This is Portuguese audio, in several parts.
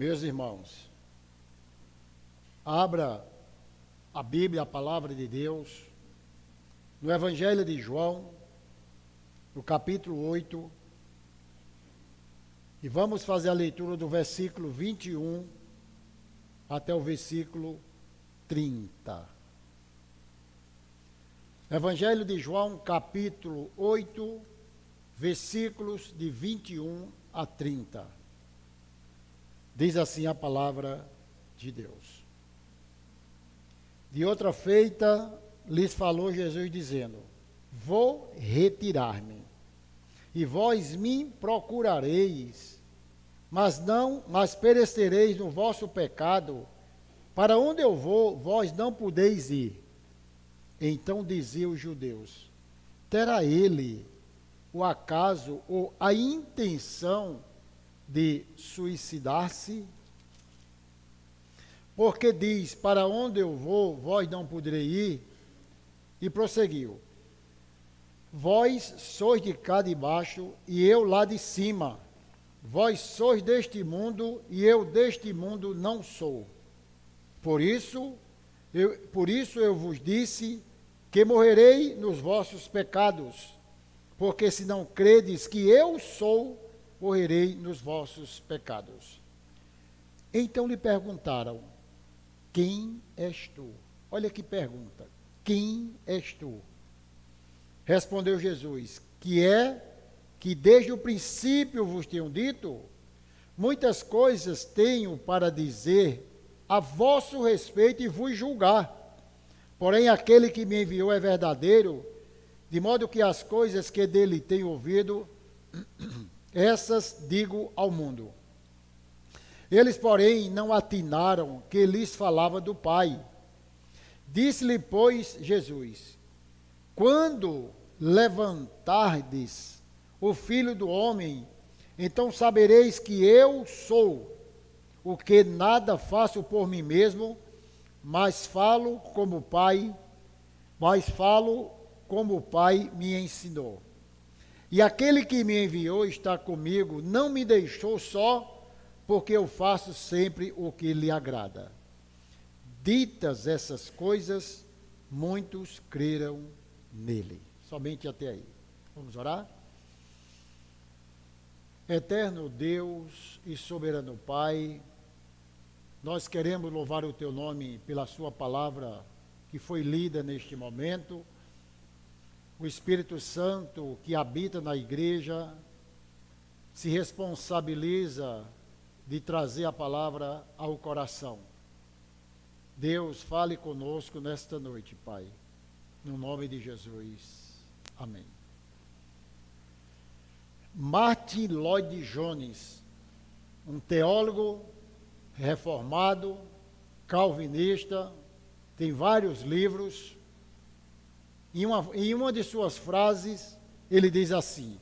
Meus irmãos, abra a Bíblia, a palavra de Deus, no Evangelho de João, no capítulo 8, e vamos fazer a leitura do versículo 21 até o versículo 30. Evangelho de João, capítulo 8, versículos de 21 a 30. Diz assim a palavra de Deus. De outra feita, lhes falou Jesus, dizendo: Vou retirar-me, e vós me procurareis, mas perecereis no vosso pecado. Para onde eu vou, vós não podeis ir. Então diziam os judeus: terá ele o acaso ou a intenção de suicidar-se? Porque diz: para onde eu vou, vós não podereis ir. E prosseguiu: vós sois de cá de baixo, e eu lá de cima. Vós sois deste mundo, e eu deste mundo não sou. Por isso eu vos disse que morrerei nos vossos pecados, porque se não credes que eu sou, morrerei nos vossos pecados. Então lhe perguntaram: quem és tu? Olha que pergunta: quem és tu? Respondeu Jesus: que desde o princípio vos tenho dito? Muitas coisas tenho para dizer a vosso respeito e vos julgar. Porém, aquele que me enviou é verdadeiro, de modo que as coisas que dele tenho ouvido, essas digo ao mundo. Eles, porém, não atinaram que lhes falava do Pai. Disse-lhe, pois, Jesus: quando levantardes o Filho do Homem, então sabereis que eu sou, o que nada faço por mim mesmo, mas falo como o Pai me ensinou. E aquele que me enviou está comigo, não me deixou só, porque eu faço sempre o que lhe agrada. Ditas essas coisas, muitos creram nele. Somente até aí. Vamos orar? Eterno Deus e soberano Pai, nós queremos louvar o Teu nome pela Sua palavra que foi lida neste momento. O Espírito Santo que habita na igreja se responsabiliza de trazer a palavra ao coração. Deus, fale conosco nesta noite, Pai. No nome de Jesus. Amém. Martin Lloyd Jones, um teólogo reformado, calvinista, tem vários livros. Em uma de suas frases, ele diz assim: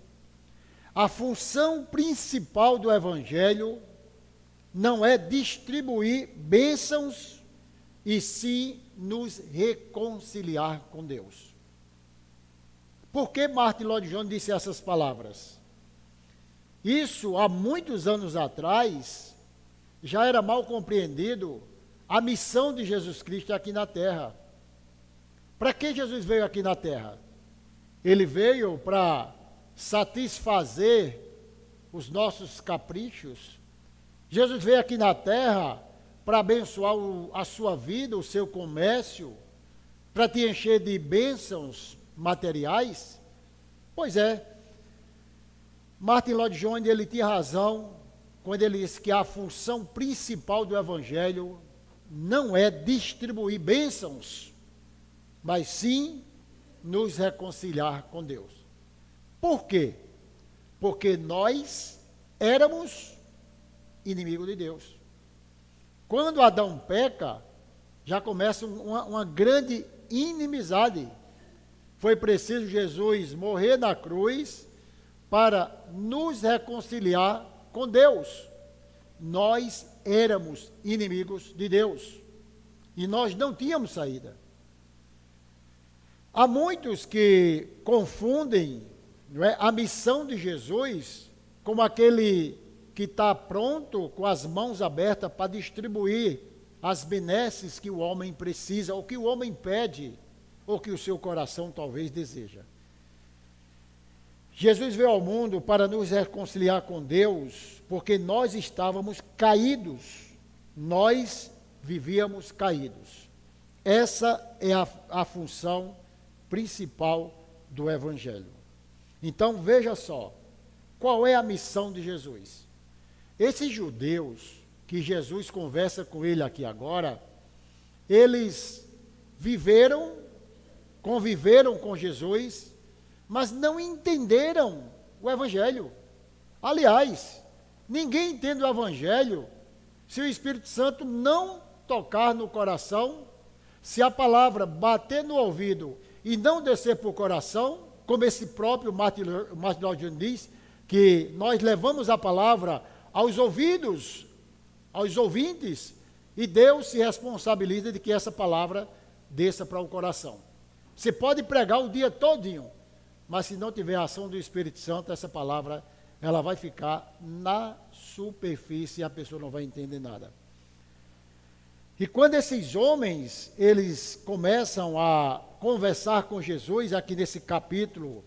a função principal do Evangelho não é distribuir bênçãos, e sim nos reconciliar com Deus. Por que Martin Lloyd Jones disse essas palavras? Isso, há muitos anos atrás, já era mal compreendido a missão de Jesus Cristo aqui na terra. Para que Jesus veio aqui na terra? Ele veio para satisfazer os nossos caprichos. Jesus veio aqui na terra para abençoar a sua vida, o seu comércio, para te encher de bênçãos materiais? Pois é, Martin Lloyd Jones, ele tinha razão quando ele disse que a função principal do Evangelho não é distribuir bênçãos, mas sim nos reconciliar com Deus. Por quê? Porque nós éramos inimigos de Deus. Quando Adão peca, já começa uma grande inimizade. Foi preciso Jesus morrer na cruz para nos reconciliar com Deus. Nós éramos inimigos de Deus e nós não tínhamos saída. Há muitos que confundem, não é, a missão de Jesus como aquele que está pronto, com as mãos abertas, para distribuir as benesses que o homem precisa, ou que o homem pede, ou que o seu coração talvez deseja. Jesus veio ao mundo para nos reconciliar com Deus, porque nós estávamos caídos, nós vivíamos caídos. Essa é a função principal do Evangelho. Então, veja só, qual é a missão de Jesus? Esses judeus, que Jesus conversa com ele aqui agora, eles conviveram com Jesus, mas não entenderam o Evangelho. Aliás, ninguém entende o Evangelho se o Espírito Santo não tocar no coração, se a palavra bater no ouvido e não descer para o coração, como esse próprio Martin Lloyd diz, que nós levamos a palavra aos ouvidos, aos ouvintes, e Deus se responsabiliza de que essa palavra desça para o coração. Você pode pregar o dia todinho, mas se não tiver a ação do Espírito Santo, essa palavra, ela vai ficar na superfície e a pessoa não vai entender nada. E quando esses homens, eles começam a conversar com Jesus, aqui nesse capítulo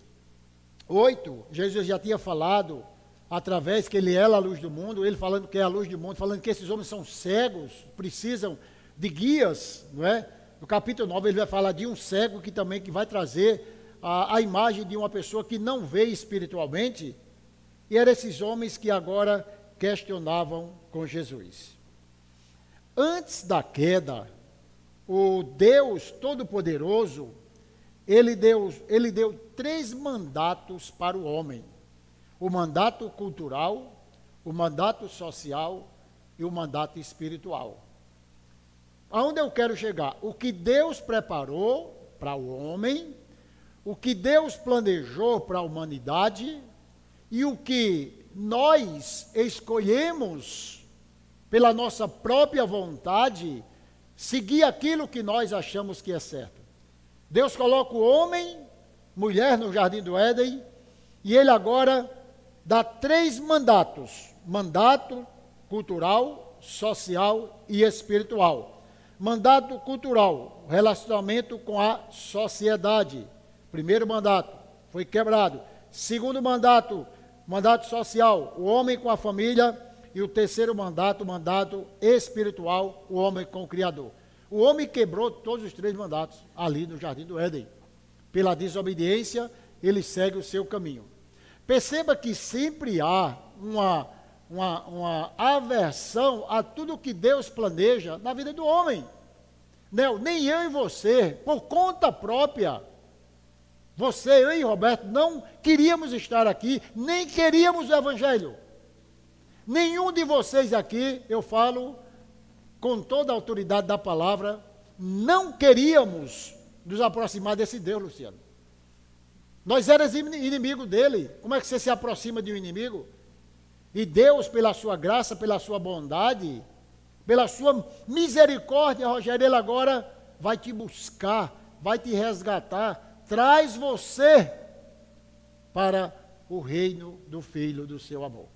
8, Jesus já tinha falado, através que ele é a luz do mundo, ele falando que é a luz do mundo, falando que esses homens são cegos, precisam de guias, não é? No capítulo 9 ele vai falar de um cego que também que vai trazer a imagem de uma pessoa que não vê espiritualmente, e eram esses homens que agora questionavam com Jesus. Antes da queda, o Deus Todo-Poderoso, ele deu 3 mandatos para o homem. O mandato cultural, o mandato social e o mandato espiritual. Aonde eu quero chegar? O que Deus preparou para o homem, o que Deus planejou para a humanidade e o que nós escolhemos pela nossa própria vontade, seguir aquilo que nós achamos que é certo. Deus coloca o homem, mulher no jardim do Éden, e ele agora dá 3 mandatos: mandato cultural, social e espiritual. Mandato cultural, relacionamento com a sociedade. Primeiro mandato, foi quebrado. Segundo mandato, mandato social, o homem com a família. E o terceiro mandato, o mandato espiritual, o homem com o Criador. O homem quebrou todos os 3 mandatos ali no jardim do Éden. Pela desobediência, ele segue o seu caminho. Perceba que sempre há uma aversão a tudo que Deus planeja na vida do homem. Não, nem eu e você, por conta própria, você, eu e Roberto, não queríamos estar aqui, nem queríamos o Evangelho. Nenhum de vocês aqui, eu falo com toda a autoridade da palavra, não queríamos nos aproximar desse Deus, Luciano. Nós éramos inimigos dele. Como é que você se aproxima de um inimigo? E Deus, pela sua graça, pela sua bondade, pela sua misericórdia, Rogério, ele agora vai te buscar, vai te resgatar, traz você para o reino do Filho do seu amor.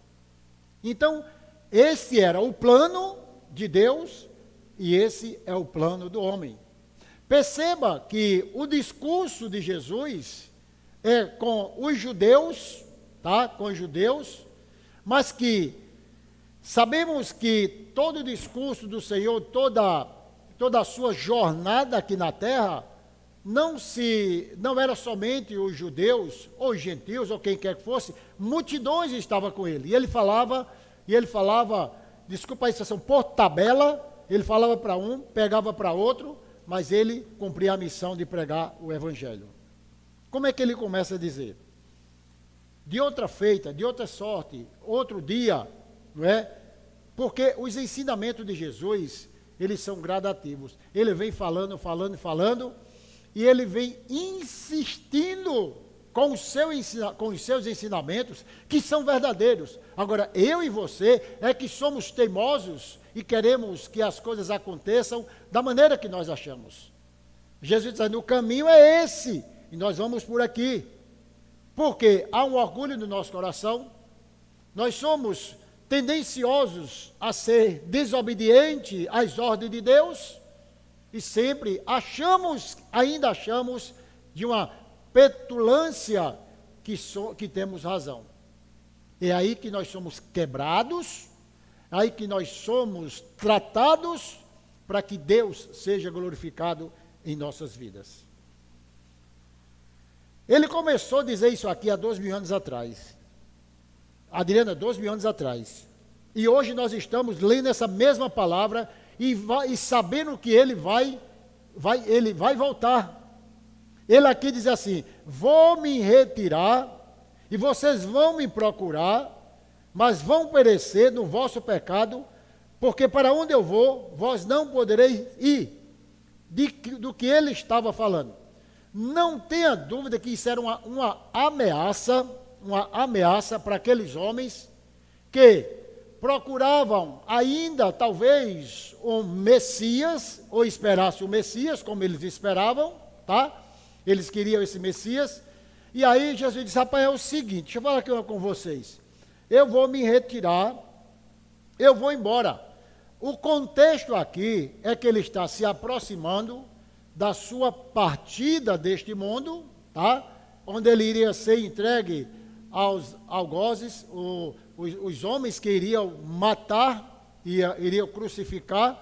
Então, esse era o plano de Deus e esse é o plano do homem. Perceba que o discurso de Jesus é com os judeus, tá? Com os judeus, mas que sabemos que todo o discurso do Senhor, toda a sua jornada aqui na terra, não era somente os judeus, ou os gentios, ou quem quer que fosse, multidões estavam com ele. E ele falava, desculpa a expressão, por tabela, ele falava para um, pegava para outro, mas ele cumpria a missão de pregar o Evangelho. Como é que ele começa a dizer? De outra feita, de outra sorte, outro dia, não é? Porque os ensinamentos de Jesus, eles são gradativos. Ele vem falando, e ele vem insistindo com os seus ensinamentos, que são verdadeiros. Agora, eu e você é que somos teimosos e queremos que as coisas aconteçam da maneira que nós achamos. Jesus diz, o caminho é esse, e nós vamos por aqui. Porque há um orgulho no nosso coração, nós somos tendenciosos a ser desobedientes às ordens de Deus, e sempre ainda achamos, de uma petulância que temos razão. É aí que nós somos quebrados, é aí que nós somos tratados para que Deus seja glorificado em nossas vidas. Ele começou a dizer isso aqui há 2.000 anos atrás. Adriana, 2.000 anos atrás. E hoje nós estamos lendo essa mesma palavra e sabendo que ele vai voltar. Ele aqui diz assim: vou me retirar e vocês vão me procurar, mas vão perecer no vosso pecado, porque para onde eu vou, vós não podereis ir. Do que ele estava falando. Não tenha dúvida que isso era uma ameaça para aqueles homens que procuravam ainda, talvez, um Messias, ou esperassem o Messias, como eles esperavam, tá? Eles queriam esse Messias. E aí Jesus disse: rapaz, é o seguinte, deixa eu falar aqui com vocês. Eu vou me retirar, eu vou embora. O contexto aqui é que ele está se aproximando da sua partida deste mundo, tá? Onde ele iria ser entregue aos algozes, os homens que iriam matar, iriam crucificar,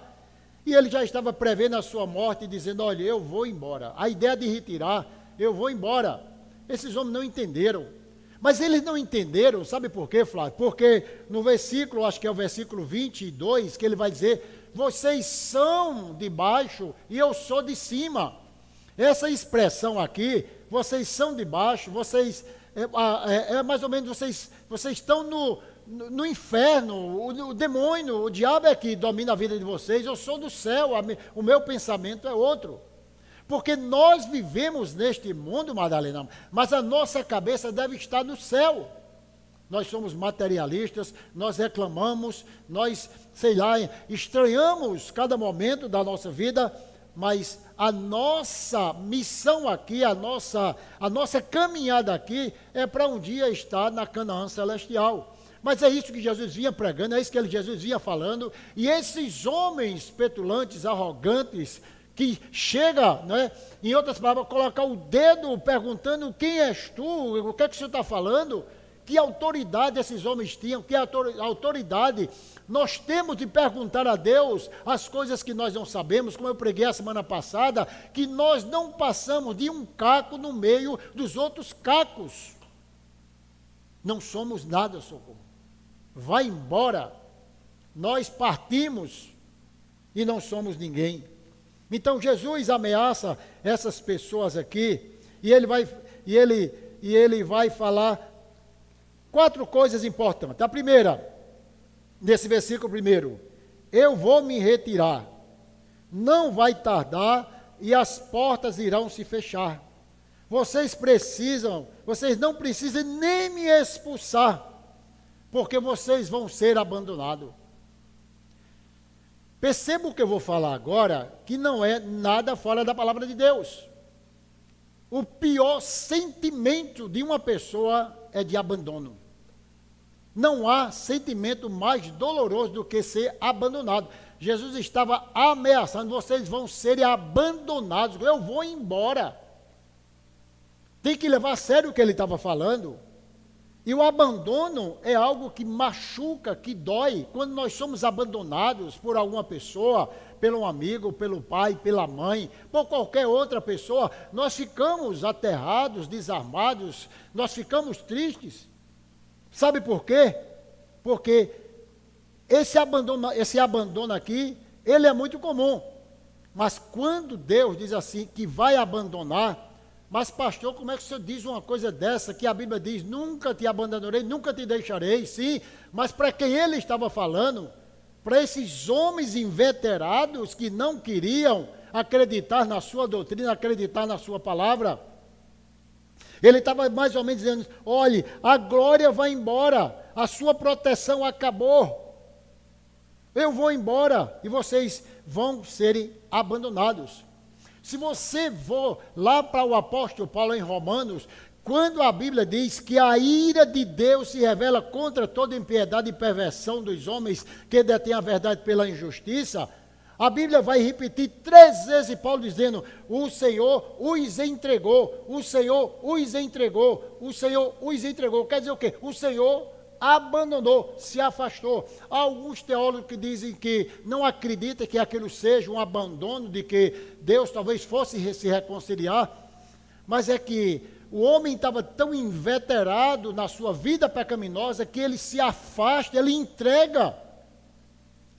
e ele já estava prevendo a sua morte, dizendo: olha, eu vou embora. A ideia de retirar, eu vou embora. Esses homens não entenderam. Mas eles não entenderam, sabe por quê, Flávio? Porque no versículo, acho que é o versículo 22, que ele vai dizer: vocês são de baixo e eu sou de cima. Essa expressão aqui, vocês são de baixo, vocês, mais ou menos, vocês estão no inferno, o demônio, o diabo é que domina a vida de vocês, eu sou do céu, o meu pensamento é outro. Porque nós vivemos neste mundo, Madalena, mas a nossa cabeça deve estar no céu. Nós somos materialistas, nós reclamamos, nós, estranhamos cada momento da nossa vida, mas a nossa missão aqui, a nossa caminhada aqui é para um dia estar na Canaã celestial. Mas é isso que Jesus vinha pregando, é isso que Jesus vinha falando, e esses homens petulantes, arrogantes, que chega, né, em outras palavras, colocar o dedo perguntando: quem és tu, o que é que o senhor está falando? Que autoridade esses homens tinham, que autoridade nós temos de perguntar a Deus as coisas que nós não sabemos, como eu preguei a semana passada, que nós não passamos de um caco no meio dos outros cacos. Não somos nada, Socorro. Vai embora. Nós partimos e não somos ninguém. Então Jesus ameaça essas pessoas aqui, e ele vai falar 4 coisas importantes. A primeira, nesse versículo primeiro: eu vou me retirar, não vai tardar e as portas irão se fechar. Vocês não precisam nem me expulsar, porque vocês vão ser abandonados. Perceba o que eu vou falar agora, que não é nada fora da palavra de Deus. O pior sentimento de uma pessoa é de abandono. Não há sentimento mais doloroso do que ser abandonado. Jesus estava ameaçando: vocês vão ser abandonados, eu vou embora. Tem que levar a sério o que ele estava falando. E o abandono é algo que machuca, que dói. Quando nós somos abandonados por alguma pessoa, pelo um amigo, pelo pai, pela mãe, por qualquer outra pessoa, nós ficamos aterrados, desarmados, nós ficamos tristes. Sabe por quê? Porque esse abandono aqui, ele é muito comum. Mas quando Deus diz assim, que vai abandonar: mas pastor, como é que o senhor diz uma coisa dessa, que a Bíblia diz: nunca te abandonarei, nunca te deixarei? Sim, mas para quem ele estava falando? Para esses homens inveterados que não queriam acreditar na sua doutrina, acreditar na sua palavra. Ele estava mais ou menos dizendo: olhe, a glória vai embora, a sua proteção acabou, eu vou embora e vocês vão serem abandonados. Se você for lá para o apóstolo Paulo em Romanos, Quando a Bíblia diz que a ira de Deus se revela contra toda impiedade e perversão dos homens que detêm a verdade pela injustiça, a Bíblia vai repetir 3 vezes Paulo dizendo: o Senhor os entregou, o Senhor os entregou, o Senhor os entregou. Quer dizer o quê? O Senhor abandonou, se afastou. Há alguns teólogos que dizem que não acreditam que aquilo seja um abandono, de que Deus talvez fosse se reconciliar, mas é que o homem estava tão inveterado na sua vida pecaminosa que ele se afasta, ele entrega.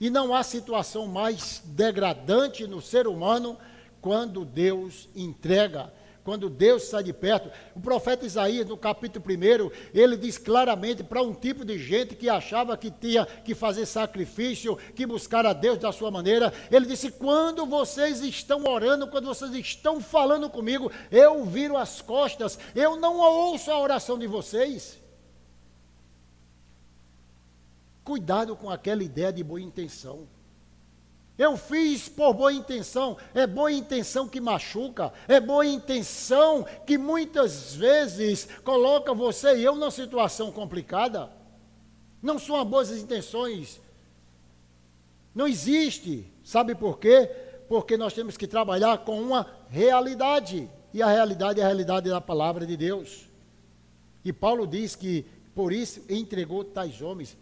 E não há situação mais degradante no ser humano quando Deus entrega, quando Deus sai de perto. O profeta Isaías, no capítulo 1, ele diz claramente para um tipo de gente que achava que tinha que fazer sacrifício, que buscar a Deus da sua maneira. Ele disse: quando vocês estão orando, quando vocês estão falando comigo, eu viro as costas, eu não ouço a oração de vocês. Cuidado com aquela ideia de boa intenção. Eu fiz por boa intenção. É boa intenção que machuca. É boa intenção que muitas vezes coloca você e eu numa situação complicada. Não são as boas intenções. Não existe. Sabe por quê? Porque nós temos que trabalhar com uma realidade. E a realidade é a realidade da palavra de Deus. E Paulo diz que por isso entregou tais homens.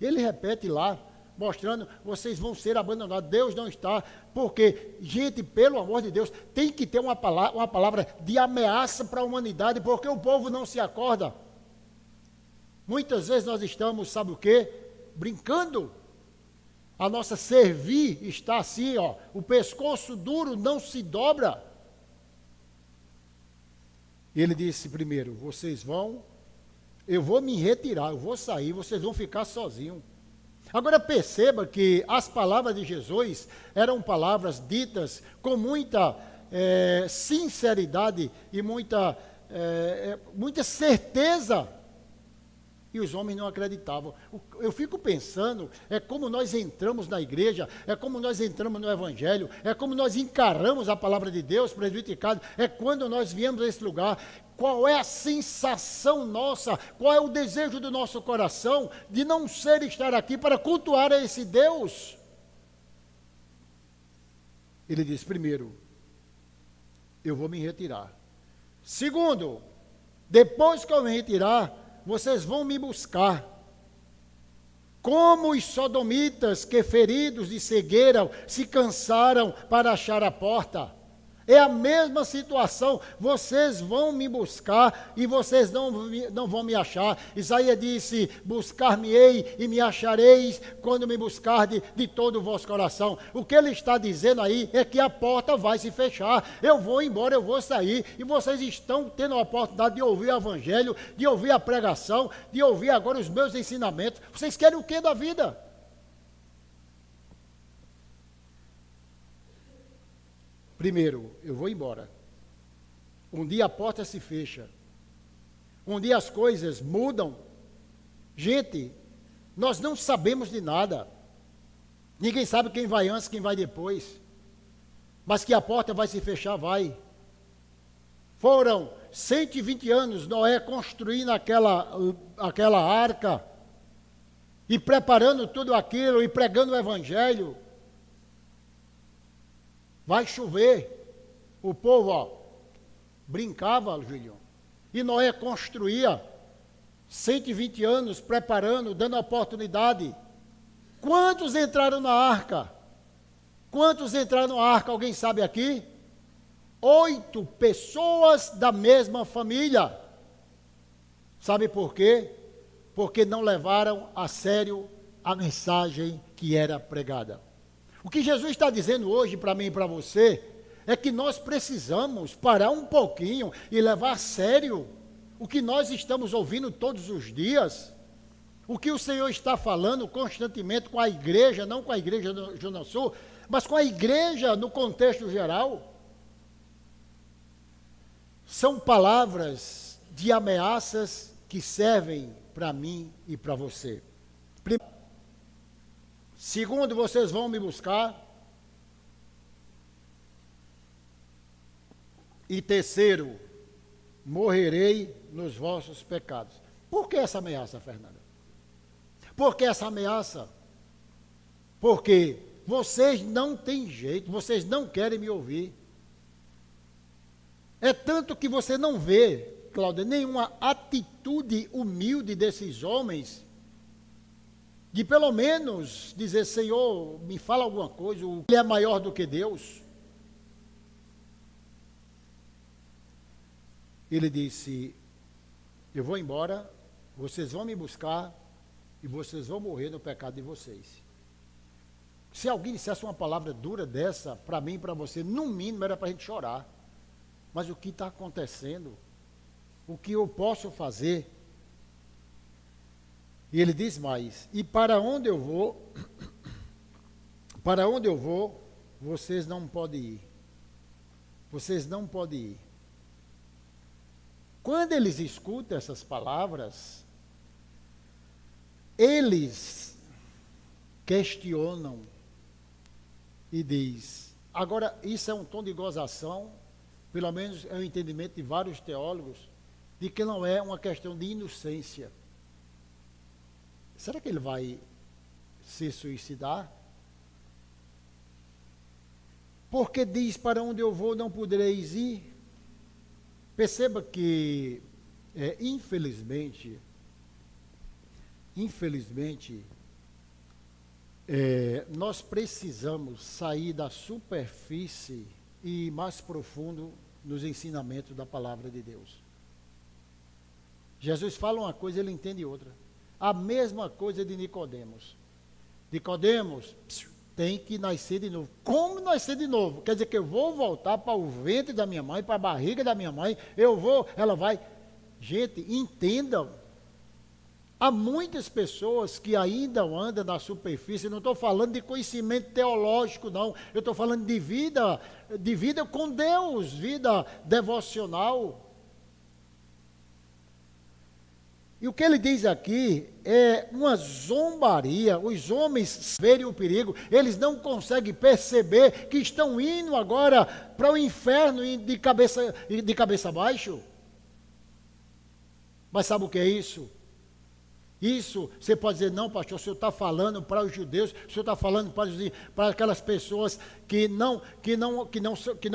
Ele repete lá, mostrando: vocês vão ser abandonados. Deus não está, porque, gente, pelo amor de Deus, tem que ter uma palavra de ameaça para a humanidade, porque o povo não se acorda. Muitas vezes nós estamos, sabe o quê? Brincando. A nossa cerviz está assim, ó, o pescoço duro não se dobra. Ele disse primeiro: eu vou me retirar, eu vou sair, vocês vão ficar sozinhos. Agora perceba que as palavras de Jesus eram palavras ditas com muita sinceridade e muita certeza. E os homens não acreditavam. Eu fico pensando, é como nós entramos na igreja, é como nós entramos no evangelho, é como nós encaramos a palavra de Deus, presbiticado, é quando nós viemos a esse lugar. Qual é a sensação nossa, qual é o desejo do nosso coração de não ser estar aqui para cultuar a esse Deus? Ele diz: primeiro, eu vou me retirar. Segundo, depois que eu me retirar, vocês vão me buscar. Como os sodomitas que, feridos de cegueira, se cansaram para achar a porta. É a mesma situação. Vocês vão me buscar e vocês não vão me achar. Isaías disse: buscar-me-ei e me achareis quando me buscardes de todo o vosso coração. O que ele está dizendo aí é que a porta vai se fechar. Eu vou embora, eu vou sair. E vocês estão tendo a oportunidade de ouvir o evangelho, de ouvir a pregação, de ouvir agora os meus ensinamentos. Vocês querem o que da vida? Primeiro, eu vou embora. Um dia a porta se fecha. Um dia as coisas mudam. Gente, nós não sabemos de nada. Ninguém sabe quem vai antes, quem vai depois. Mas que a porta vai se fechar, vai. Foram 120 anos Noé construindo aquela arca. E preparando tudo aquilo, e pregando o evangelho. Vai chover. O povo, brincava, Júlio. E Noé construía 120 anos preparando, dando oportunidade. Quantos entraram na arca? Quantos entraram na arca? Alguém sabe aqui? 8 pessoas da mesma família. Sabe por quê? Porque não levaram a sério a mensagem que era pregada. O que Jesus está dizendo hoje para mim e para você é que nós precisamos parar um pouquinho e levar a sério o que nós estamos ouvindo todos os dias, o que o Senhor está falando constantemente com a igreja, não com a igreja do Zona Sul, mas com a igreja no contexto geral. São palavras de ameaças que servem para mim e para você. Segundo, vocês vão me buscar. E terceiro, morrerei nos vossos pecados. Por que essa ameaça, Fernanda? Por que essa ameaça? Porque vocês não têm jeito, vocês não querem me ouvir. É tanto que você não vê, Cláudia, nenhuma atitude humilde desses homens, de pelo menos dizer, Senhor, me fala alguma coisa, ele é maior do que Deus. Ele disse, eu vou embora, vocês vão me buscar e vocês vão morrer no pecado de vocês. Se alguém dissesse uma palavra dura dessa, para mim e para você, no mínimo era para a gente chorar. Mas o que está acontecendo? O que eu posso fazer? E ele diz mais, e para onde eu vou, vocês não podem ir. Vocês não podem ir. Quando eles escutam essas palavras, eles questionam e diz, agora isso é um tom de gozação, pelo menos é o entendimento de vários teólogos, de que não é uma questão de inocência. Será que ele vai se suicidar? Porque diz, para onde eu vou não podereis ir. Perceba que, infelizmente, nós precisamos sair da superfície e ir mais profundo nos ensinamentos da palavra de Deus. Jesus fala uma coisa, ele entende outra. A mesma coisa de Nicodemos. Nicodemos tem que nascer de novo. Como nascer de novo? Quer dizer que eu vou voltar para o ventre da minha mãe, para a barriga da minha mãe, ela vai. Gente, entendam. Há muitas pessoas que ainda andam na superfície, não estou falando de conhecimento teológico, não. Eu estou falando de vida com Deus, vida devocional. E o que ele diz aqui é uma zombaria. Os homens verem o perigo, eles não conseguem perceber que estão indo agora para o inferno de cabeça baixa. Mas sabe o que é isso? Isso, você pode dizer, não, pastor, o senhor está falando para os judeus, o senhor está falando para aquelas pessoas que não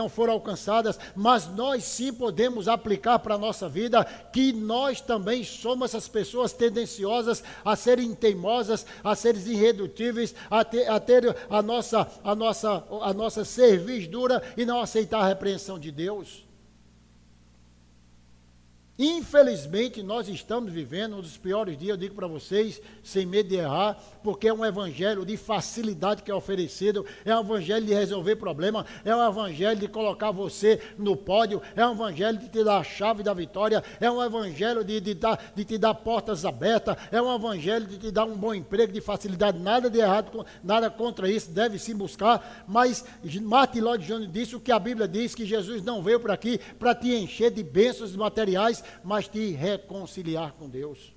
foram alcançadas, mas nós sim podemos aplicar para a nossa vida, que nós também somos essas pessoas tendenciosas a serem teimosas, a serem irredutíveis, a ter a nossa cerviz dura e não aceitar a repreensão de Deus. Infelizmente, nós estamos vivendo um dos piores dias, eu digo para vocês, sem medo de errar, porque é um evangelho de facilidade que é oferecido, é um evangelho de resolver problema, é um evangelho de colocar você no pódio, é um evangelho de te dar a chave da vitória, é um evangelho de te dar portas abertas, é um evangelho de te dar um bom emprego, de facilidade, nada de errado, nada contra isso, deve se buscar, mas Martin Lloyd Jones disse o que a Bíblia diz, que Jesus não veio por aqui para te encher de bênçãos materiais, mas te reconciliar com Deus.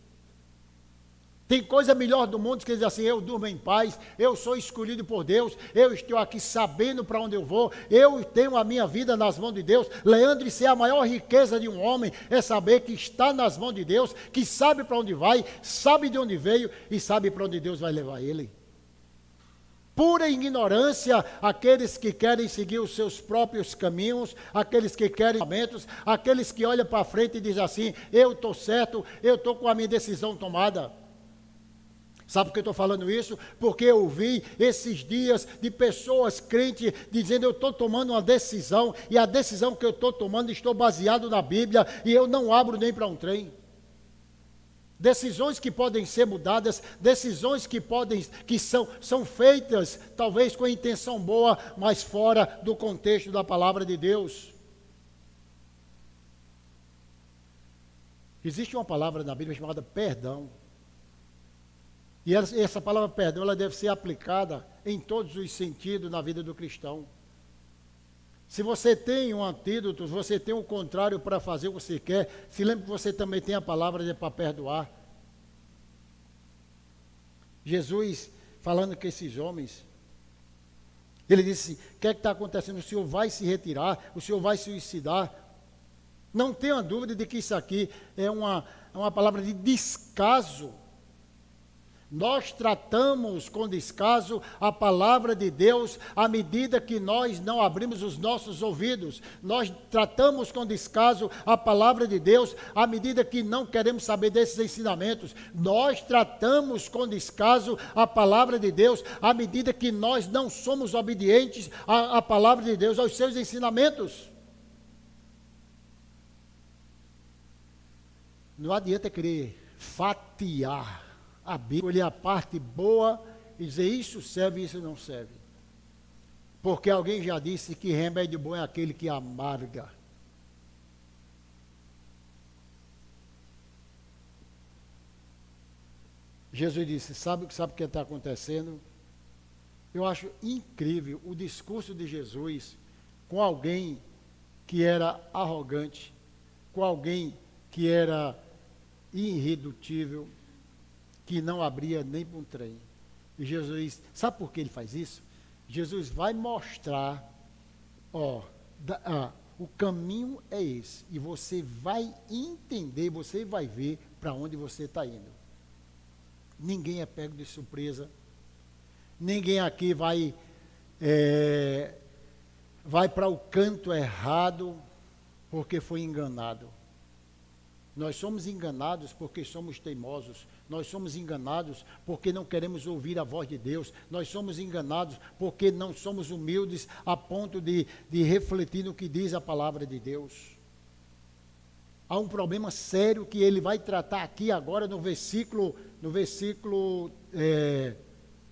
Tem coisa melhor do mundo que diz assim, eu durmo em paz, eu sou escolhido por Deus, eu estou aqui sabendo para onde eu vou, eu tenho a minha vida nas mãos de Deus. Leandro, isso é a maior riqueza de um homem, é saber que está nas mãos de Deus, que sabe para onde vai, sabe de onde veio e sabe para onde Deus vai levar ele. Pura ignorância, aqueles que querem seguir os seus próprios caminhos, aqueles que querem momentos, aqueles que olham para frente e dizem assim, eu estou certo, eu estou com a minha decisão tomada. Sabe por que eu estou falando isso? Porque eu vi esses dias de pessoas crentes dizendo, eu estou tomando uma decisão, e a decisão que eu estou tomando, estou baseado na Bíblia, e eu não abro nem para um trem. Decisões que podem ser mudadas, decisões que são feitas, talvez com a intenção boa, mas fora do contexto da palavra de Deus. Existe uma palavra na Bíblia chamada perdão. E essa palavra perdão, ela deve ser aplicada em todos os sentidos na vida do cristão. Se você tem um antídoto, se você tem o contrário para fazer o que você quer, se lembre que você também tem a palavra para perdoar. Jesus, falando com esses homens, ele disse, o que é que está acontecendo? O senhor vai se retirar, o senhor vai se suicidar. Não tenha dúvida de que isso aqui é uma palavra de descaso. Nós tratamos com descaso a palavra de Deus à medida que nós não abrimos os nossos ouvidos. Nós tratamos com descaso a palavra de Deus à medida que não queremos saber desses ensinamentos. Nós tratamos com descaso a palavra de Deus à medida que nós não somos obedientes à palavra de Deus, aos seus ensinamentos. Não adianta querer fatiar a Bíblia, escolher a parte boa e dizer isso serve e isso não serve. Porque alguém já disse que remédio bom é aquele que amarga. Jesus disse, sabe o que está acontecendo? Eu acho incrível o discurso de Jesus com alguém que era arrogante, com alguém que era irredutível, que não abria nem para um trem. E Jesus, sabe por que ele faz isso? Jesus vai mostrar, o caminho é esse, e você vai entender, você vai ver para onde você está indo. Ninguém é pego de surpresa, ninguém aqui vai para o canto errado porque foi enganado. Nós somos enganados porque somos teimosos. Nós somos enganados porque não queremos ouvir a voz de Deus. Nós somos enganados porque não somos humildes a ponto de refletir no que diz a palavra de Deus. Há um problema sério que ele vai tratar aqui agora no versículo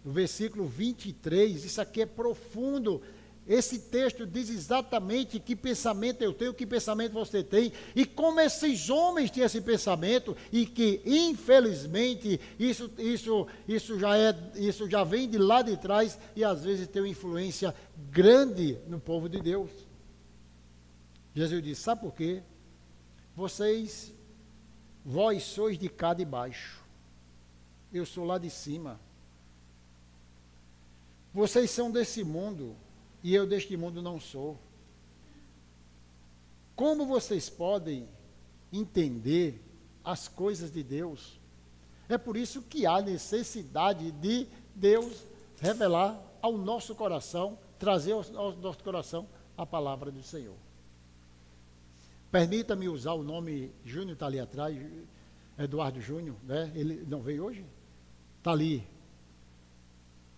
23. Isso aqui é profundo. Esse texto diz exatamente que pensamento eu tenho, que pensamento você tem, e como esses homens tinham esse pensamento, e que, infelizmente, isso já vem de lá de trás, e às vezes tem uma influência grande no povo de Deus. Jesus disse, sabe por quê? Vós sois de cá de baixo, eu sou lá de cima. Vocês são desse mundo, e eu deste mundo não sou. Como vocês podem entender as coisas de Deus? É por isso que há necessidade de Deus revelar ao nosso coração, trazer ao nosso coração a palavra do Senhor. Permita-me usar o nome, Júnior está ali atrás, Eduardo Júnior, né? Ele não veio hoje? Está ali.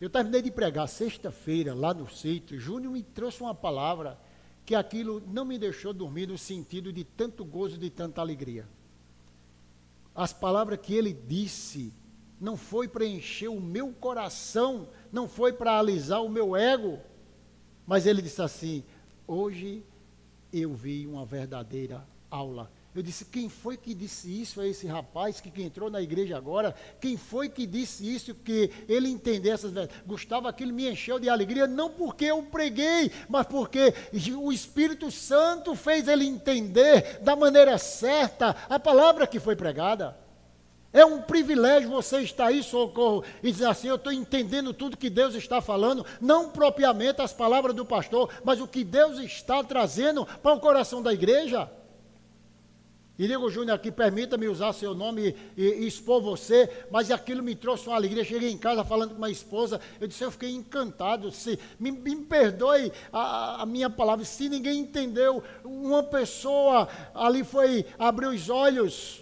Eu terminei de pregar sexta-feira lá no sítio. Júnior me trouxe uma palavra que aquilo não me deixou dormir no sentido de tanto gozo, de tanta alegria. As palavras que ele disse não foi para encher o meu coração, não foi para alisar o meu ego, mas ele disse assim, hoje eu vi uma verdadeira aula. Eu disse, quem foi que disse isso a esse rapaz que entrou na igreja agora? Quem foi que disse isso, que ele entendeu essas verdades? Gustavo, aquilo me encheu de alegria, não porque eu preguei, mas porque o Espírito Santo fez ele entender da maneira certa a palavra que foi pregada. É um privilégio você estar aí, Socorro, e dizer assim, eu estou entendendo tudo que Deus está falando, não propriamente as palavras do pastor, mas o que Deus está trazendo para o coração da igreja. E digo, Júnior, aqui, permita-me usar seu nome e expor você, mas aquilo me trouxe uma alegria. Cheguei em casa falando com uma esposa, eu disse, eu fiquei encantado. Me perdoe a minha palavra, se ninguém entendeu, uma pessoa ali abriu os olhos.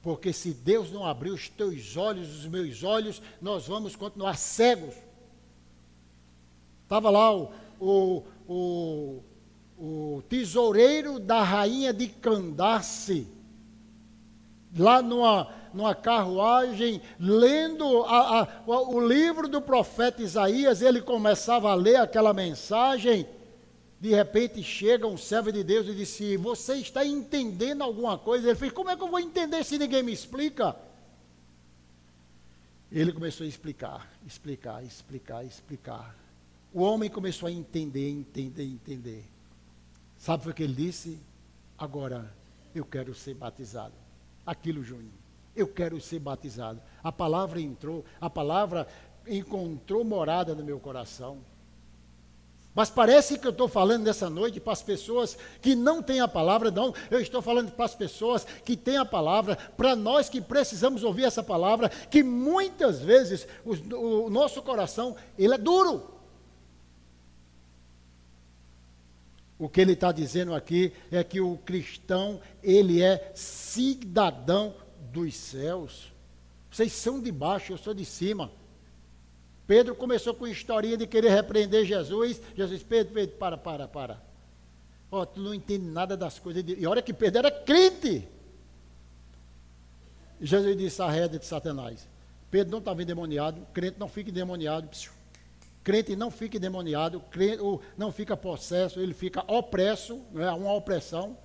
Porque se Deus não abrir os teus olhos, os meus olhos, nós vamos continuar cegos. Estava lá o tesoureiro da rainha de Candace, lá numa carruagem, lendo o livro do profeta Isaías, ele começava a ler aquela mensagem, de repente chega um servo de Deus e disse, você está entendendo alguma coisa? Ele fez, como é que eu vou entender se ninguém me explica? Ele começou a explicar. O homem começou a entender. Sabe o que ele disse? Agora, eu quero ser batizado. Aquilo, Júnior. Eu quero ser batizado. A palavra entrou, a palavra encontrou morada no meu coração. Mas parece que eu estou falando nessa noite para as pessoas que não têm a palavra, não. Eu estou falando para as pessoas que têm a palavra, para nós que precisamos ouvir essa palavra, que muitas vezes o nosso coração, ele é duro. O que ele está dizendo aqui é que o cristão, ele é cidadão dos céus. Vocês são de baixo, eu sou de cima. Pedro começou com a historinha de querer repreender Jesus. Jesus, Pedro, para. Ó, tu não entende nada das coisas. E olha que Pedro era crente. E Jesus disse, arreda de Satanás. Pedro não estava endemoniado, crente não fica endemoniado. Crente não fica endemoniado, crente não fica possesso, ele fica opresso, não é? Uma opressão,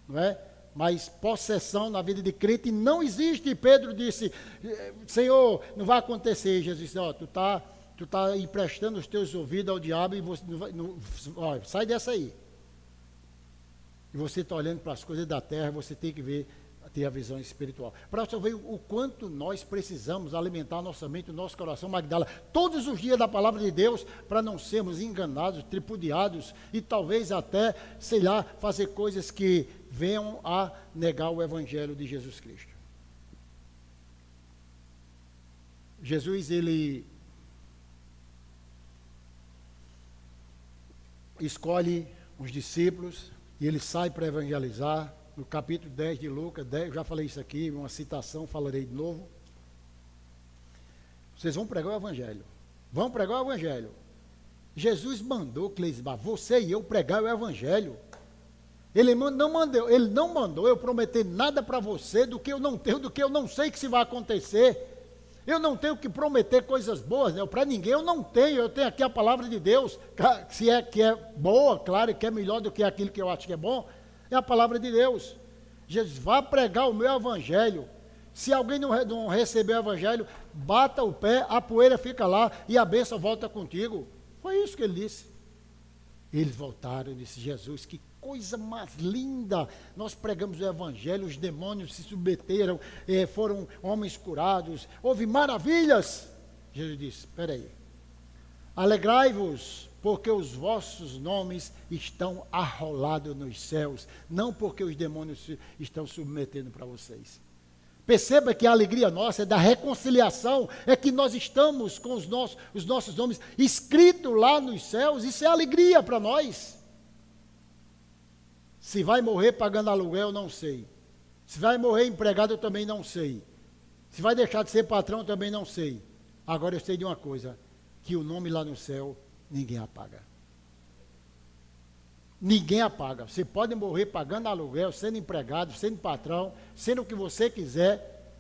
não é? Mas possessão na vida de crente não existe. E Pedro disse, Senhor, não vai acontecer. Jesus disse, ó, tu tá emprestando os teus ouvidos ao diabo e você ó, sai dessa aí. E você está olhando para as coisas da terra, você tem que ter a visão espiritual. Para você ver o quanto nós precisamos alimentar nossa mente, o nosso coração, Magdala, todos os dias da palavra de Deus, para não sermos enganados, tripudiados e talvez até, sei lá, fazer coisas que venham a negar o Evangelho de Jesus Cristo. Jesus, ele escolhe os discípulos e ele sai para evangelizar. No capítulo 10 de Lucas, já falei isso aqui, uma citação, falarei de novo. Vocês vão pregar o Evangelho. Vão pregar o Evangelho. Jesus mandou, Cleisbar, você e eu pregar o Evangelho. Ele não mandou eu prometer nada para você do que eu não tenho, do que eu não sei que se vai acontecer. Eu não tenho que prometer coisas boas, né? Para ninguém eu não tenho. Eu tenho aqui a palavra de Deus, se é que é boa, claro, que é melhor do que aquilo que eu acho que é bom. É a palavra de Deus. Jesus, vá pregar o meu evangelho. Se alguém não receber o evangelho, bata o pé, a poeira fica lá e a bênção volta contigo. Foi isso que ele disse. Eles voltaram e disse, Jesus, que coisa mais linda. Nós pregamos o evangelho, os demônios se submeteram, foram homens curados, houve maravilhas. Jesus disse, espera aí. Alegrai-vos, porque os vossos nomes estão arrolados nos céus, não porque os demônios estão submetendo para vocês. Perceba que a alegria nossa é da reconciliação, é que nós estamos com os nossos nomes escritos lá nos céus, isso é alegria para nós. Se vai morrer pagando aluguel, não sei. Se vai morrer empregado, eu também não sei. Se vai deixar de ser patrão, eu também não sei. Agora eu sei de uma coisa, que o nome lá no céu, ninguém apaga. Ninguém apaga. Você pode morrer pagando aluguel, sendo empregado, sendo patrão, sendo o que você quiser,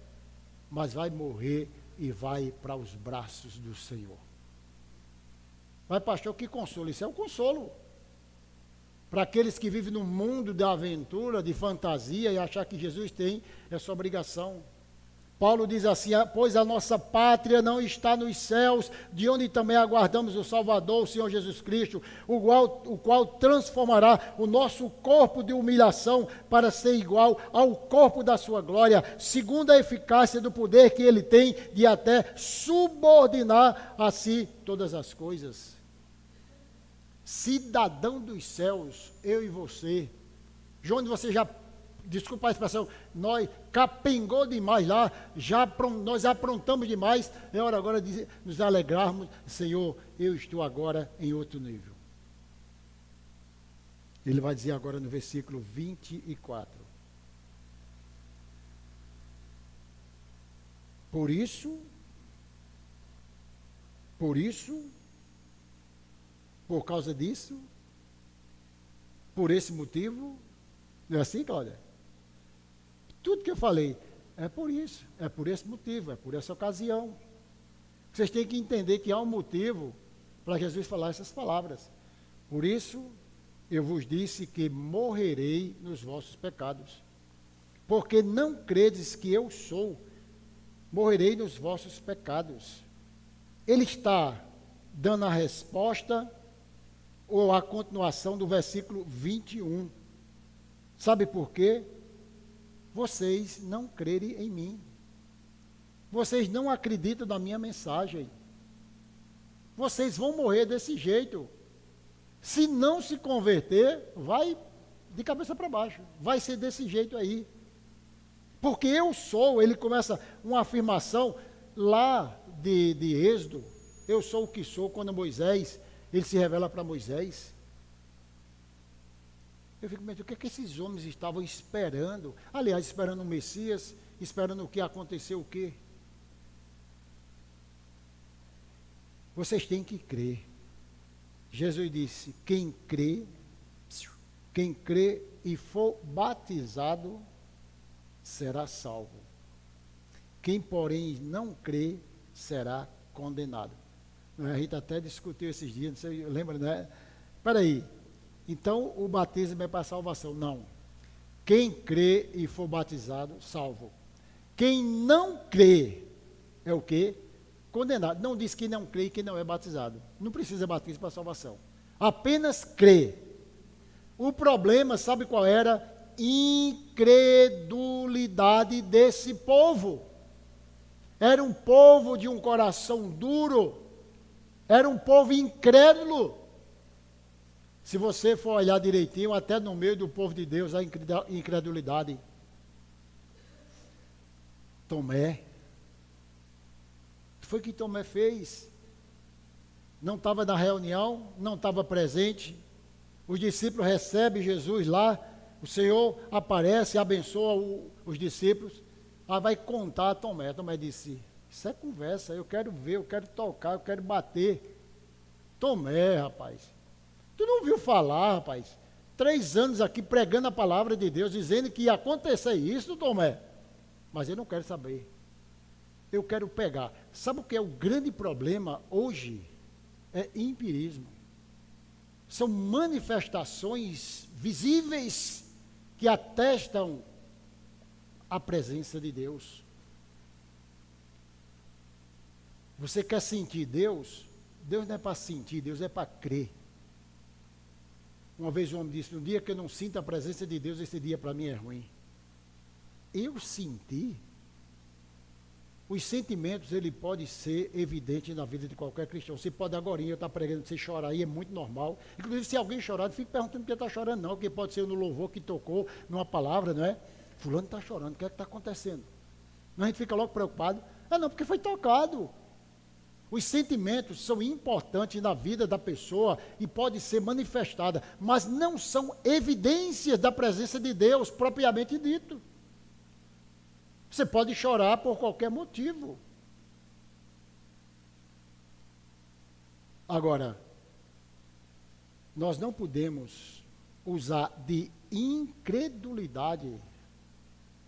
mas vai morrer e vai para os braços do Senhor. Mas pastor, que consolo? Isso é um consolo. Para aqueles que vivem no mundo da aventura, de fantasia, e achar que Jesus tem essa obrigação. Paulo diz assim, pois a nossa pátria não está nos céus, de onde também aguardamos o Salvador, o Senhor Jesus Cristo, o qual transformará o nosso corpo de humilhação para ser igual ao corpo da sua glória, segundo a eficácia do poder que ele tem de até subordinar a si todas as coisas. Cidadão dos céus, eu e você. João, você já, desculpa a expressão, nós capengou demais lá, nós aprontamos demais, é hora agora de nos alegrarmos, Senhor, eu estou agora em outro nível. Ele vai dizer agora no versículo 24. Por isso, por causa disso, por esse motivo, não é assim, Cláudia? Tudo que eu falei é por isso, é por esse motivo, é por essa ocasião. Vocês têm que entender que há um motivo para Jesus falar essas palavras. Por isso, eu vos disse que morrerei nos vossos pecados. Porque não credes que eu sou, morrerei nos vossos pecados. Ele está dando a resposta ou a continuação do versículo 21. Sabe por quê? Vocês não crerem em mim. Vocês não acreditam na minha mensagem. Vocês vão morrer desse jeito. Se não se converter, vai de cabeça para baixo. Vai ser desse jeito aí. Porque eu sou, ele começa uma afirmação lá de Êxodo. Eu sou o que sou, quando Moisés, ele se revela para Moisés. Eu fico pensando, o que é que esses homens estavam esperando? Aliás, esperando o Messias, esperando o que aconteceu, o quê? Vocês têm que crer. Jesus disse, quem crê e for batizado, será salvo. Quem, porém, não crê, será condenado. A gente até discutiu esses dias, não sei, lembra, né? Espera aí. Então, o batismo é para salvação. Não. Quem crê e for batizado, salvo. Quem não crê, é o quê? Condenado. Não diz que não crê e que não é batizado. Não precisa batismo para salvação. Apenas crê. O problema, sabe qual era? Incredulidade desse povo. Era um povo de um coração duro. Era um povo incrédulo. Se você for olhar direitinho, até no meio do povo de Deus, há incredulidade. Tomé. O que foi que Tomé fez? Não estava na reunião, não estava presente. Os discípulos recebem Jesus lá, o Senhor aparece, abençoa os discípulos. Vai contar a Tomé. Tomé disse, isso é conversa, eu quero ver, eu quero tocar, eu quero bater. Tomé, rapaz, tu não ouviu falar, rapaz? 3 anos aqui pregando a palavra de Deus, dizendo que ia acontecer isso, Tomé. Mas eu não quero saber. Eu quero pegar. Sabe o que é o grande problema hoje? É empirismo. São manifestações visíveis que atestam a presença de Deus. Você quer sentir Deus? Deus não é para sentir, Deus é para crer. Uma vez um homem disse, no dia que eu não sinto a presença de Deus, esse dia para mim é ruim. Eu senti. Os sentimentos, ele pode ser evidente na vida de qualquer cristão. Você pode agora, eu estar pregando, você chorar aí, é muito normal. Inclusive, se alguém chorar, não fique perguntando por que está chorando, não, porque pode ser no louvor que tocou, numa palavra, não é? Fulano está chorando, o que é que está acontecendo? A gente fica logo preocupado. Não, porque foi tocado. Os sentimentos são importantes na vida da pessoa e pode ser manifestada, mas não são evidências da presença de Deus, propriamente dito. Você pode chorar por qualquer motivo. Agora, nós não podemos usar de incredulidade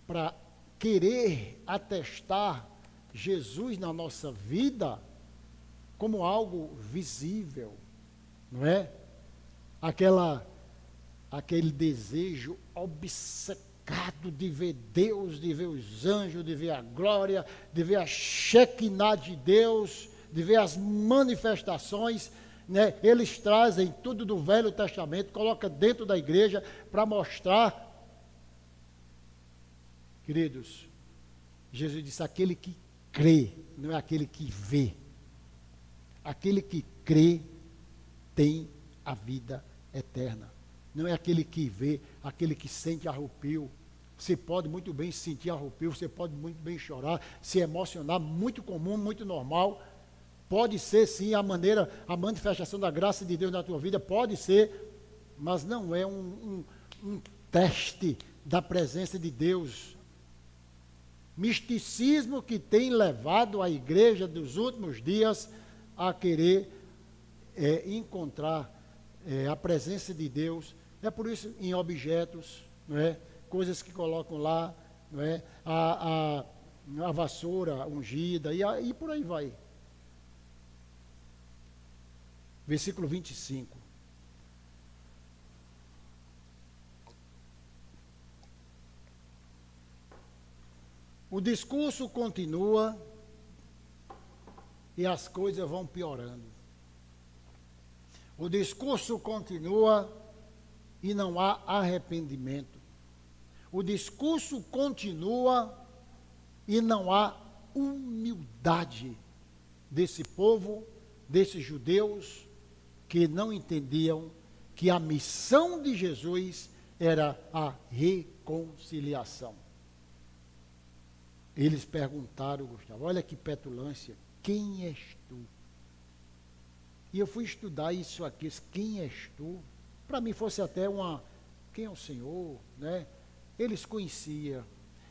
para querer atestar Jesus na nossa vida como algo visível, não é? Aquele desejo obcecado de ver Deus, de ver os anjos, de ver a glória, de ver a Shekinah de Deus, de ver as manifestações, né? Eles trazem tudo do Velho Testamento, coloca dentro da igreja para mostrar. Queridos, Jesus disse, aquele que crê, não é aquele que vê. Aquele que crê tem a vida eterna. Não é aquele que vê, aquele que sente arrepio. Você pode muito bem sentir arrepio, você pode muito bem chorar, se emocionar, muito comum, muito normal. Pode ser sim a manifestação da graça de Deus na tua vida, pode ser, mas não é um teste da presença de Deus. Misticismo que tem levado a igreja dos últimos dias a querer encontrar a presença de Deus. É por isso em objetos, não é? Coisas que colocam lá, não é? A vassoura ungida e por aí vai. Versículo 25. O discurso continua e as coisas vão piorando. O discurso continua e não há arrependimento. O discurso continua e não há humildade desse povo, desses judeus que não entendiam que a missão de Jesus era a reconciliação. Eles perguntaram, Gustavo, olha que petulância, quem és tu? E eu fui estudar isso aqui, quem és tu? Para mim fosse até quem é o Senhor, né? Eles conheciam,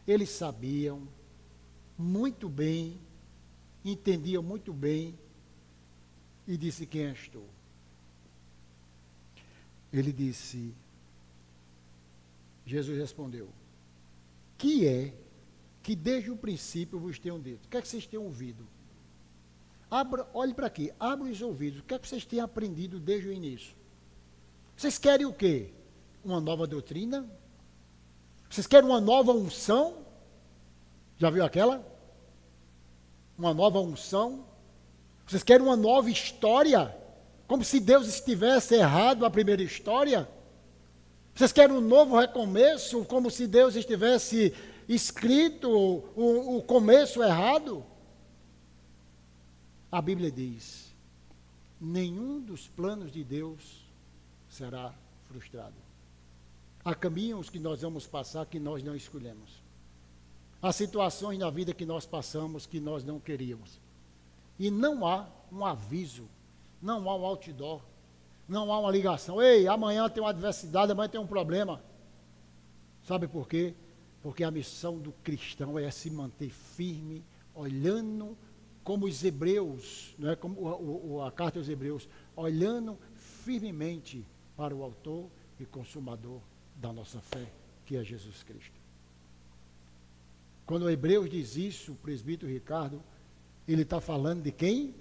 eles sabiam muito bem, entendiam muito bem, e disse, quem és tu? Ele disse, Jesus respondeu, que é que desde o princípio vos tenham dito? O que é que vocês têm ouvido? Olhe para aqui, abra os ouvidos, o que é que vocês têm aprendido desde o início? Vocês querem o quê? Uma nova doutrina? Vocês querem uma nova unção? Já viu aquela? Uma nova unção? Vocês querem uma nova história? Como se Deus estivesse errado a primeira história? Vocês querem um novo recomeço? Como se Deus estivesse escrito o começo errado? A Bíblia diz, nenhum dos planos de Deus será frustrado. Há caminhos que nós vamos passar que nós não escolhemos. Há situações na vida que nós passamos que nós não queríamos. E não há um aviso, não há um outdoor, não há uma ligação. Ei, amanhã tem uma adversidade, amanhã tem um problema. Sabe por quê? Porque a missão do cristão é se manter firme, olhando como os hebreus, não é? Como a carta aos hebreus, olhando firmemente para o autor e consumador da nossa fé, que é Jesus Cristo. Quando o Hebreus diz isso, o presbítero Ricardo, ele está falando de quem?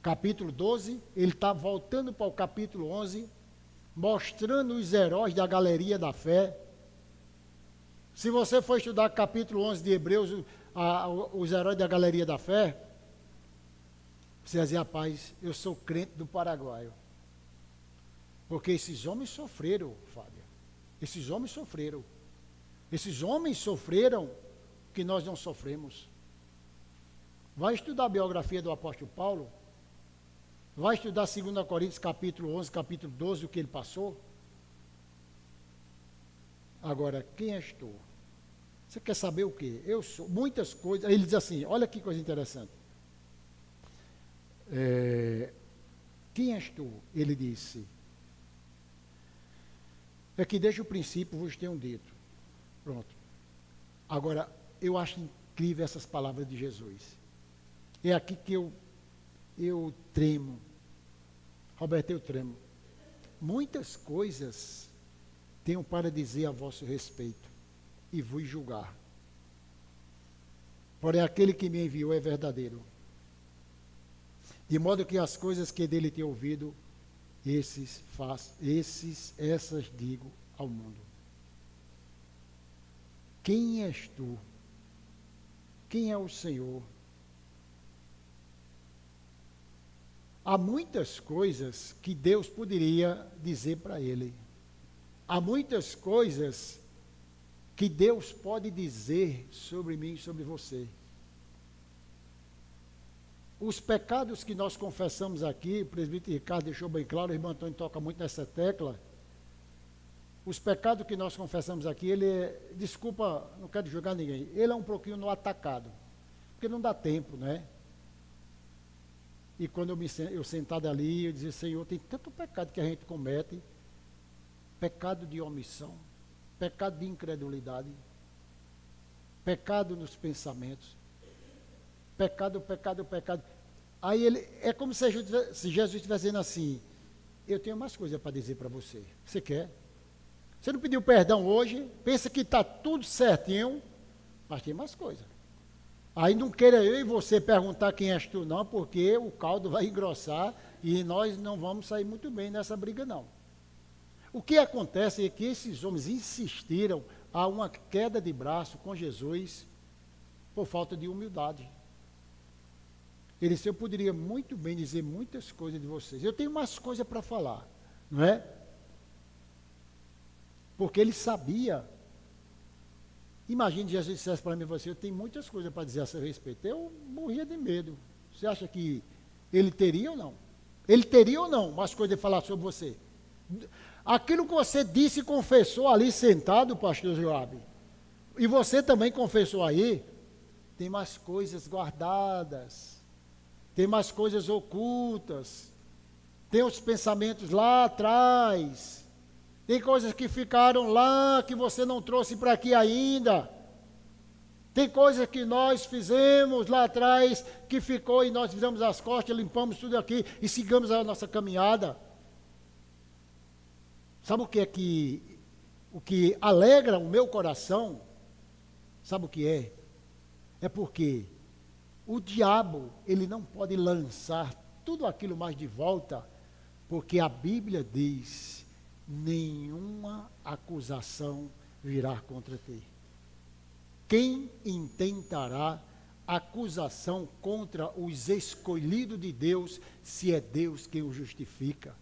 Capítulo 12, ele está voltando para o capítulo 11, mostrando os heróis da galeria da fé. Se você for estudar capítulo 11 de Hebreus, os heróis da galeria da fé, você vai dizer, rapaz, eu sou crente do Paraguai. Porque esses homens sofreram, Fábio. Esses homens sofreram. Esses homens sofreram que nós não sofremos. Vai estudar a biografia do apóstolo Paulo. Vai estudar 2 Coríntios capítulo 11, capítulo 12, o que ele passou. Agora, quem és tu? Você quer saber o quê? Eu sou. Muitas coisas. Ele diz assim, olha que coisa interessante. Quem és tu? Ele disse. É que desde o princípio vos tenho dito. Pronto. Agora, eu acho incrível essas palavras de Jesus. É aqui que eu tremo. Roberto, eu tremo. Muitas coisas tenho para dizer a vosso respeito e vos julgar. Porém, aquele que me enviou é verdadeiro. De modo que as coisas que dele tenho ouvido, essas digo ao mundo. Quem és tu? Quem é o Senhor? Há muitas coisas que Deus poderia dizer para ele. Há muitas coisas que Deus pode dizer sobre mim e sobre você. Os pecados que nós confessamos aqui, o presbítero Ricardo deixou bem claro, o irmão Antônio toca muito nessa tecla. Os pecados que nós confessamos aqui, ele é, desculpa, não quero julgar ninguém, ele é um pouquinho no atacado, porque não dá tempo, né? E quando eu sentado ali, eu dizia, Senhor, tem tanto pecado que a gente comete, pecado de omissão, pecado de incredulidade, pecado nos pensamentos, pecado. Aí ele, é como se Jesus estivesse dizendo assim, eu tenho mais coisa para dizer para você. Você quer? Você não pediu perdão hoje, pensa que está tudo certinho, mas tem mais coisa. Aí não queira eu e você perguntar quem és tu não, porque o caldo vai engrossar e nós não vamos sair muito bem nessa briga não. O que acontece é que esses homens insistiram a uma queda de braço com Jesus por falta de humildade. Ele disse, eu poderia muito bem dizer muitas coisas de vocês. Eu tenho mais coisas para falar, não é? Porque ele sabia. Imagine Jesus dissesse para mim, você, eu tenho muitas coisas para dizer a seu respeito. Eu morria de medo. Você acha que ele teria ou não? Ele teria ou não mais coisas de falar sobre você? Aquilo que você disse e confessou ali sentado, pastor Joabe, e você também confessou aí, tem mais coisas guardadas, tem mais coisas ocultas, tem os pensamentos lá atrás, tem coisas que ficaram lá, que você não trouxe para aqui ainda. Tem coisas que nós fizemos lá atrás, que ficou e nós fizemos as costas, limpamos tudo aqui e sigamos a nossa caminhada. Sabe o que alegra o meu coração? Sabe o que é? É porque o diabo, ele não pode lançar tudo aquilo mais de volta, porque a Bíblia diz, nenhuma acusação virá contra ti. Quem intentará acusação contra os escolhidos de Deus, se é Deus quem o justifica?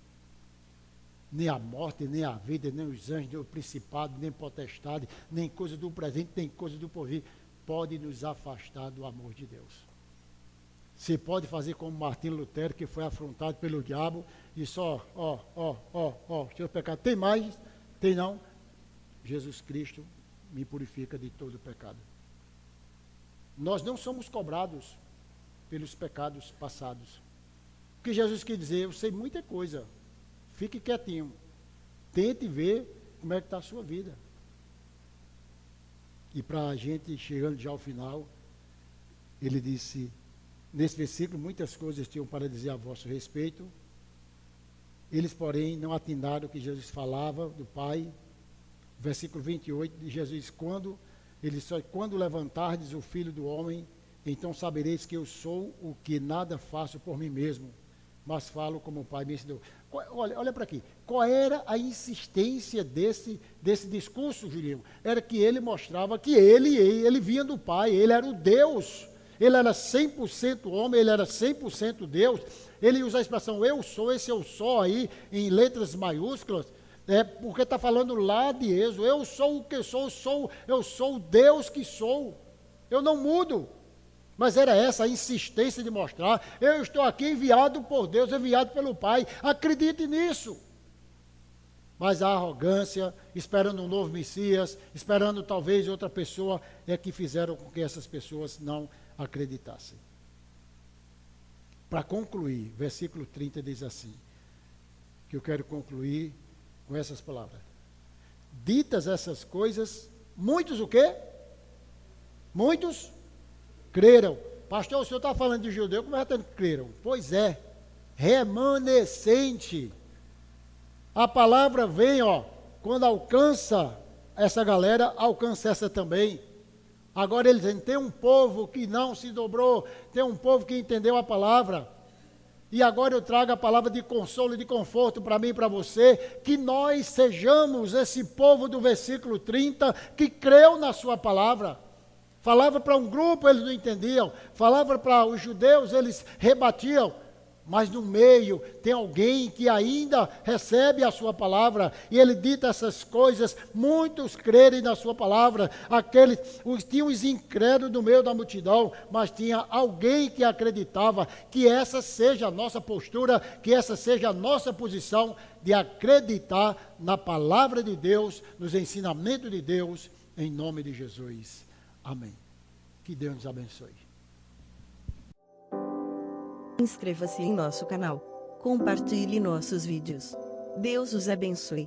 Nem a morte, nem a vida, nem os anjos, nem o principado, nem potestade, nem coisa do presente, nem coisa do porvir, pode nos afastar do amor de Deus. Você pode fazer como Martim Lutero, que foi afrontado pelo diabo, e só, seu pecado, tem mais? Tem não? Jesus Cristo me purifica de todo pecado. Nós não somos cobrados pelos pecados passados. O que Jesus quer dizer? Eu sei muita coisa. Fique quietinho. Tente ver como é que está a sua vida. E para a gente, chegando já ao final, ele disse, nesse versículo, muitas coisas tinham para dizer a vosso respeito. Eles, porém, não atinaram o que Jesus falava do Pai. Versículo 28 de Jesus, quando levantardes o Filho do Homem, então sabereis que eu sou o que nada faço por mim mesmo, mas falo como o Pai me ensinou. Olha para aqui, qual era a insistência desse discurso, Julinho? Era que ele mostrava que ele vinha do Pai, ele era o Deus, ele era 100% homem, ele era 100% Deus. Ele usa a expressão eu sou, esse eu sou aí, em letras maiúsculas, porque está falando lá de Êxodo, eu sou o que sou, eu sou o Deus que sou, eu não mudo. Mas era essa a insistência de mostrar, eu estou aqui enviado por Deus, enviado pelo Pai, acredite nisso. Mas a arrogância, esperando um novo Messias, esperando talvez outra pessoa, é que fizeram com que essas pessoas não acreditassem. Para concluir, versículo 30 diz assim, que eu quero concluir com essas palavras. Ditas essas coisas, muitos o quê? Muitos creram. Pastor, o senhor está falando de judeu, como é que creram? Pois é, remanescente. A palavra vem, quando alcança essa galera, alcança essa também. Agora eles dizem, tem um povo que não se dobrou, tem um povo que entendeu a palavra. E agora eu trago a palavra de consolo e de conforto para mim e para você, que nós sejamos esse povo do versículo 30, que creu na sua palavra. Falava para um grupo, eles não entendiam. Falava para os judeus, eles rebatiam. Mas no meio tem alguém que ainda recebe a sua palavra. E ele dita essas coisas, muitos crerem na sua palavra. Tinha os incrédulos no meio da multidão, mas tinha alguém que acreditava que essa seja a nossa postura, que essa seja a nossa posição de acreditar na palavra de Deus, nos ensinamentos de Deus, em nome de Jesus. Amém. Que Deus nos abençoe. Inscreva-se em nosso canal. Compartilhe nossos vídeos. Deus os abençoe.